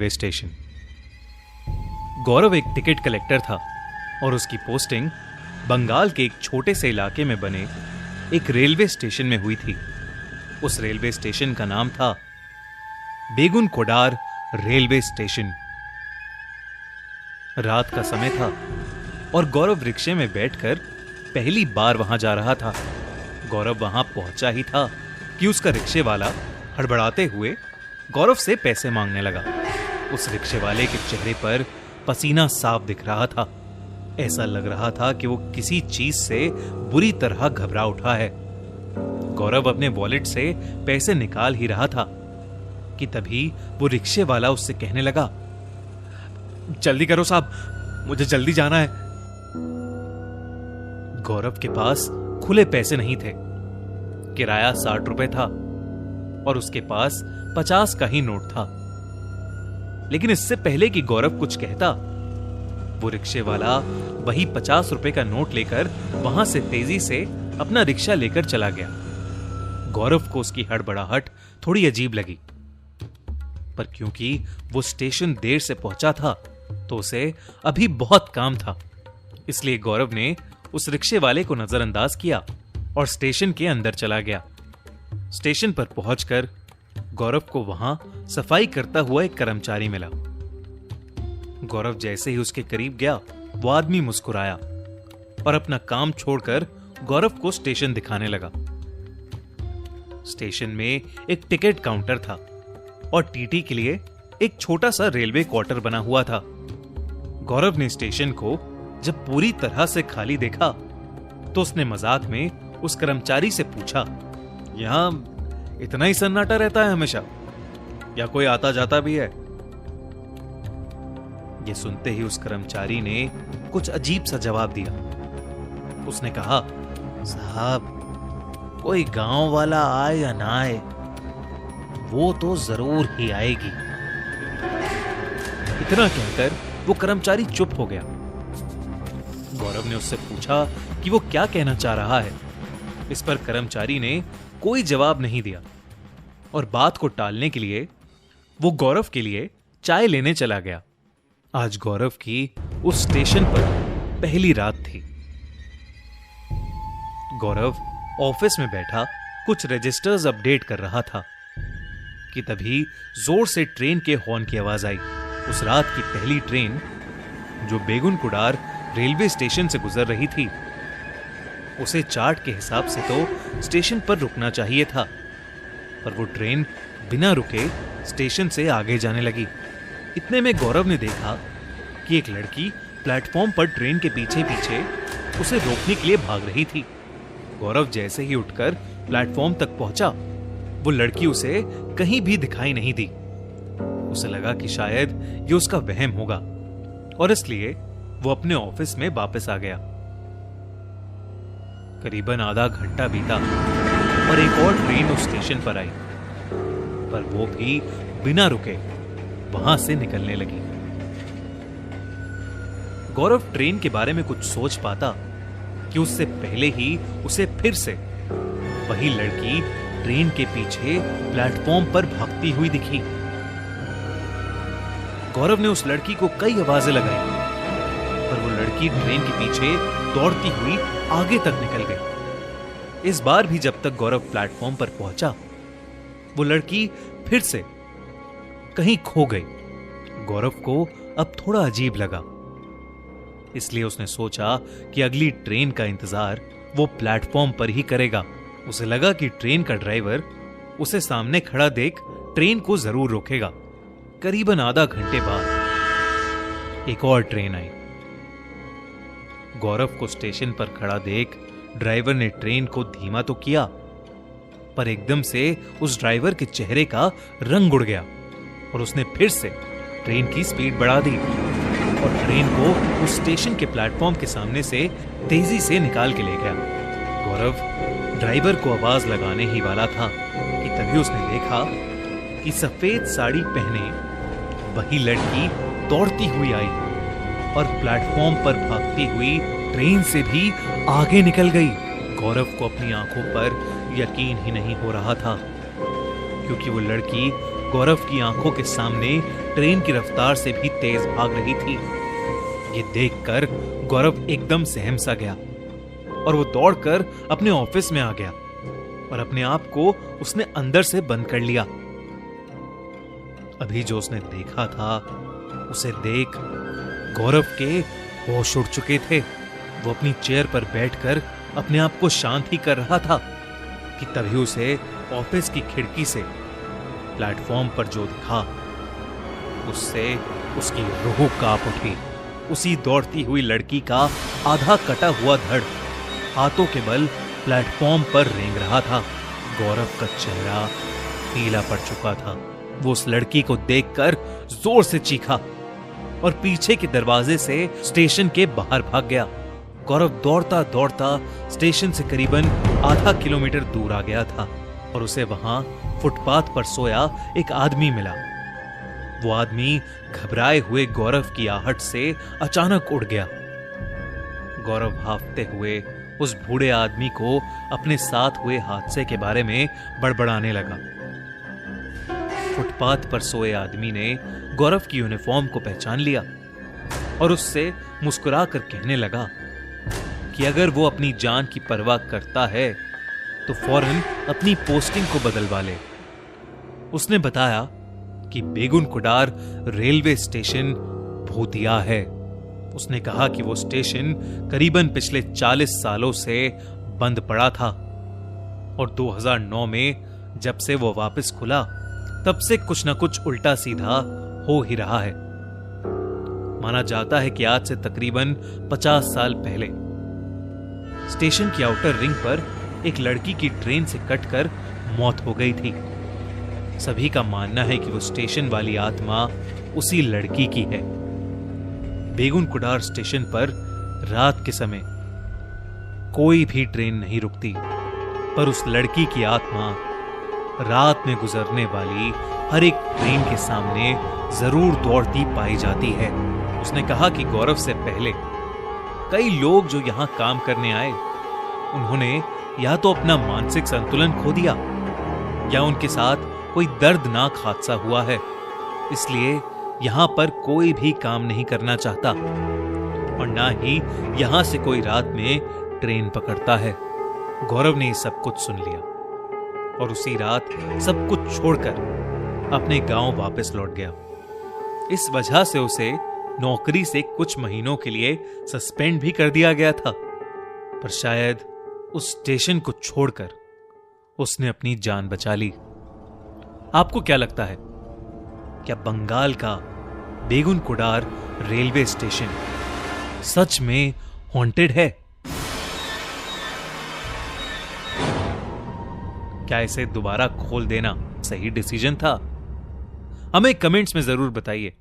Railway station. गौरव एक ticket collector था और उसकी पोस्टिंग बंगाल के एक छोटे से इलाके में बने एक रेलवे स्टेशन में हुई थी। उस रेलवे स्टेशन का नाम था बेगुन कोडार रेलवे स्टेशन। रात का समय था और गौरव रिक्शे में बैठकर पहली बार वहां जा रहा था। गौरव वहां पहुंचा ही था कि उसका रिक्शे वाला हड़बड़ाते हुए गौरव से पैसे मांगने लगा। उस रिक्शे वाले के चेहरे पर पसीना साफ दिख रहा था। ऐसा लग रहा था कि वो किसी चीज से बुरी तरह घबरा उठा है। गौरव अपने वॉलेट से पैसे निकाल ही रहा था कि तभी वो रिक्शे वाला उससे कहने लगा, जल्दी करो साहब, मुझे जल्दी जाना है। गौरव के पास खुले पैसे नहीं थे। किराया 60 रुपए था और उसके पास 50 का ही नोट था। लेकिन इससे पहले कि गौरव कुछ कहता, वो रिक्शे वाला वही 50 रुपए का नोट लेकर वहां से तेजी से अपना रिक्शा लेकर चला गया। गौरव को उसकी हड़बड़ाहट थोड़ी अजीब लगी, पर क्योंकि वो स्टेशन देर से पहुंचा था तो उसे अभी बहुत काम था। इसलिए गौरव ने उस रिक्शे वाले को नजरअंदाज किया और स्टेशन के अंदर चला गया। स्टेशन पर पहुंचकर गौरव को वहां सफाई करता हुआ एक कर्मचारी मिला। गौरव जैसे ही उसके करीब गया, वो आदमी मुस्कुराया और अपना काम छोड़कर गौरव को स्टेशन दिखाने लगा। स्टेशन में एक टिकट काउंटर था और टीटी के लिए एक छोटा सा रेलवे क्वार्टर बना हुआ था। गौरव ने स्टेशन को जब पूरी तरह से खाली देखा तो उसने मजाक में उस कर्मचारी से पूछा, यहां इतना ही सन्नाटा रहता है हमेशा, या कोई आता जाता भी है? यह सुनते ही उस कर्मचारी ने कुछ अजीब सा जवाब दिया। उसने कहा, साहब, कोई गांव वाला आए या ना आए, वो तो जरूर ही आएगी। इतना कहकर वो कर्मचारी चुप हो गया। गौरव ने उससे पूछा कि वो क्या कहना चाह रहा है। इस पर कर्मचारी ने कोई जवाब नहीं दिया और बात को टालने के लिए वो गौरव के लिए चाय लेने चला गया। आज गौरव की उस स्टेशन पर पहली रात थी। गौरव ऑफिस में बैठा कुछ रजिस्टर्स अपडेट कर रहा था कि तभी जोर से ट्रेन के हॉर्न की आवाज आई। उस रात की पहली ट्रेन जो बेगुन कुडार रेलवे स्टेशन से गुजर रही थी, उसे चार्ट के हिसाब से तो स्टेशन पर रुकना चाहिए था, पर वो ट्रेन बिना रुके स्टेशन से आगे जाने लगी। इतने में गौरव ने देखा कि एक लड़की प्लेटफॉर्म पर ट्रेन के पीछे पीछे उसे रोकने के लिए भाग रही थी। गौरव जैसे ही उठकर प्लेटफॉर्म तक पहुंचा, वो लड़की उसे कहीं भी दिखाई नहीं दी। उसे लगा कि शायद ये उसका वहम होगा और इसलिए वो अपने ऑफिस में वापस आ गया। करीबन आधा घंटा बीता और एक और ट्रेन उस स्टेशन पर आई, पर वो भी बिना रुके वहां से निकलने लगी। गौरव ट्रेन के बारे में कुछ सोच पाता कि उससे पहले ही उसे फिर से वही लड़की ट्रेन के पीछे प्लेटफॉर्म पर भागती हुई दिखी। गौरव ने उस लड़की को कई आवाजें लगाई, पर वो लड़की ट्रेन के पीछे दौड़ती हुई आगे तक निकल गई। इस बार भी जब तक गौरव प्लेटफॉर्म पर पहुंचा, वो लड़की फिर से कहीं खो गई। गौरव को अब थोड़ा अजीब लगा, इसलिए उसने सोचा कि अगली ट्रेन का इंतजार वो प्लेटफॉर्म पर ही करेगा। उसे लगा कि ट्रेन का ड्राइवर उसे सामने खड़ा देख ट्रेन को जरूर रोकेगा। करीबन आधा घंटे बाद एक और ट्रेन आई। गौरव को स्टेशन पर खड़ा देख ड्राइवर ने ट्रेन को धीमा तो किया, पर एकदम से उस ड्राइवर के चेहरे का रंग उड़ गया और उसने फिर से ट्रेन की स्पीड बढ़ा दी और ट्रेन को उस स्टेशन के प्लेटफॉर्म के सामने से तेजी से निकाल के ले गया। गौरव ड्राइवर को आवाज लगाने ही वाला था कि तभी उसने देखा कि सफेद साड़ी पहने वही लड़की दौड़ती हुई आई और प्लेटफॉर्म पर भागती हुई ट्रेन से भी आगे निकल गई। गौरव को अपनी आंखों पर यकीन ही नहीं हो रहा था, क्योंकि वो लड़की गौरव की आंखों के सामने ट्रेन की रफ्तार से भी तेज भाग रही थी। ये देखकर गौरव एकदम सहम सा गया और वो दौड़कर अपने ऑफिस में आ गया और अपने आप को उसने अंदर से बंद कर लिया। अभी जो उसने देखा था उसे देख गौरव के होश उड़ चुके थे। वो अपनी चेयर पर बैठकर अपने आप को शांत ही कर रहा था कि तभी उसे ऑफिस की खिड़की से प्लेटफॉर्म पर जो दिखा उससे उसकी रूह कांप उठी। उसी दौड़ती हुई लड़की का आधा कटा हुआ धड़ हाथों के बल प्लेटफॉर्म पर रेंग रहा था। गौरव का चेहरा पीला पड़ चुका था। वो उस लड़की को देखकर जोर से चीखा और पीछे के दरवाजे से स्टेशन के बाहर भाग गया। गौरव दौड़ता दौड़ता स्टेशन से करीबन आधा किलोमीटर दूर आ गया था और उसे वहां फुटपाथ पर सोया एक आदमी मिला। वो आदमी घबराए हुए गौरव की आहट से अचानक उड़ गया। गौरव हांफते हुए उस बूढ़े आदमी को अपने साथ हुए हादसे के बारे में बड़बड़ाने लगा। फुटपाथ पर सोए आदमी ने गौरव की यूनिफॉर्म को पहचान लिया और उससे मुस्कुराकर कहने लगा कि अगर वो अपनी जान की परवाह करता है तो फौरन अपनी पोस्टिंग को बदलवा ले। उसने बताया कि बेगुन कुडार रेलवे स्टेशन भूतिया है। उसने कहा कि वो स्टेशन करीबन पिछले 40 सालों से बंद पड़ा था और 2009 में जब से वो वापस खुला तब से कुछ न कुछ उल्टा सीधा हो ही रहा है। माना जाता है कि आज से तकरीबन 50 साल पहले स्टेशन की आउटर रिंग पर एक लड़की की ट्रेन से कटकर मौत हो गई थी। सभी का मानना है कि वो स्टेशन वाली आत्मा उसी लड़की की है। बेगुन कुडार स्टेशन पर रात के समय कोई भी ट्रेन नहीं रुकती, पर उस लड़की की आत्मा रात में गुजरने वाली हर एक ट्रेन के सामने जरूर दौड़ती पाई जाती है। उसने कहा कि गौरव से पहले कई लोग जो यहां काम करने आए उन्होंने या तो अपना मानसिक संतुलन खो दिया या उनके साथ कोई दर्दनाक हादसा हुआ है, इसलिए यहां पर कोई भी काम नहीं करना चाहता और ना ही यहां से कोई रात में ट्रेन पकड़ता है। गौरव ने सब कुछ सुन लिया और उसी रात सब कुछ छोड़कर अपने गांव वापस लौट गया। इस वजह से उसे नौकरी से कुछ महीनों के लिए सस्पेंड भी कर दिया गया था, पर शायद उस स्टेशन को छोड़कर उसने अपनी जान बचा ली। आपको क्या लगता है, क्या बंगाल का बेगुन कुडार रेलवे स्टेशन सच में हॉन्टेड है? क्या इसे दोबारा खोल देना सही डिसीजन था? हमें कमेंट्स में जरूर बताइए।